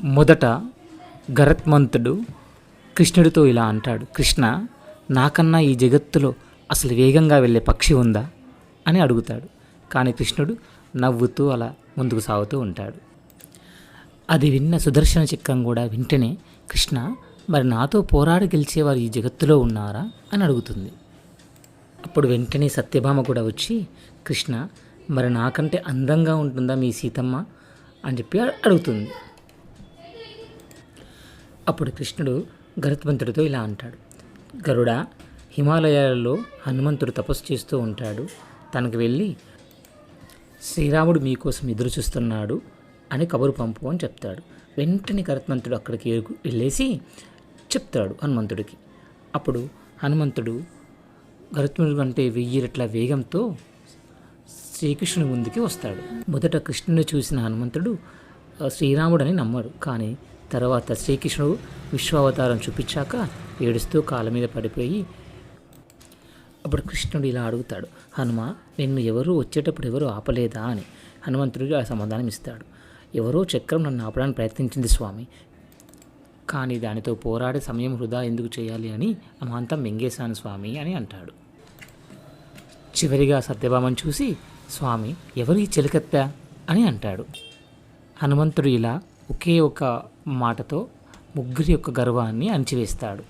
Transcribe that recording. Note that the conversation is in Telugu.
మొదట గరత్మంతుడు కృష్ణుడితో ఇలా అంటాడు, కృష్ణ, నాకన్నా ఈ జగత్తులో అసలు వేగంగా వెళ్ళే పక్షి ఉందా అని అడుగుతాడు. కానీ కృష్ణుడు నవ్వుతూ అలా ముందుకు సాగుతూ ఉంటాడు. అది విన్న సుదర్శన చక్రం కూడా వెంటనే, కృష్ణ, మరి నాతో పోరాడి గెలిచేవారు ఈ జగత్తులో ఉన్నారా అని అడుగుతుంది. అప్పుడు వెంటనే సత్యభామ కూడా వచ్చి, కృష్ణ, మరి నాకంటే అందంగా ఉంటుందా మీ సీతమ్మ అని చెప్పి అడుగుతుంది. అప్పుడు కృష్ణుడు గరుత్మంతుడితో ఇలా అంటాడు, గరుడ, హిమాలయాలలో హనుమంతుడు తపస్సు చేస్తూ ఉంటాడు. తనకు వెళ్ళి శ్రీరాముడు మీకోసం ఎదురు చూస్తున్నాడు అని కబురు పంపు అని చెప్తాడు. వెంటనే గరుత్మంతుడు అక్కడికి వెళ్ళేసి చెప్తాడు హనుమంతుడికి. అప్పుడు హనుమంతుడు గరుత్మంతుడి కంటే 1000 రెట్ల వేగంతో శ్రీకృష్ణుని ముందుకి వస్తాడు. మొదట కృష్ణుని చూసిన హనుమంతుడు శ్రీరాముడని నమ్మడు. కానీ తర్వాత శ్రీకృష్ణుడు విశ్వావతారం చూపించాక ఏడుస్తూ కాళ్ళ మీద పడిపోయి, అప్పుడు కృష్ణుడు ఇలా అడుగుతాడు, హనుమ, నిన్ను ఎవరు వచ్చేటప్పుడు ఎవరు ఆపలేదా అని. హనుమంతుడికి ఆ సమాధానం ఇస్తాడు, ఎవరో చక్రం నన్ను ఆపడానికి ప్రయత్నించింది స్వామి, కానీ దానితో పోరాడే సమయం వృధా ఎందుకు చేయాలి అని అమాంతం మింగేశాను స్వామి అని అంటాడు. చివరిగా సత్యభామను చూసి, స్వామి, ఎవరు ఈ చిలకత్త అని అంటాడు. హనుమంతుడు ఇలా ఒకే ఒక మాటతో ముగ్గురి యొక్క గర్వాన్ని అణిచివేస్తాడు.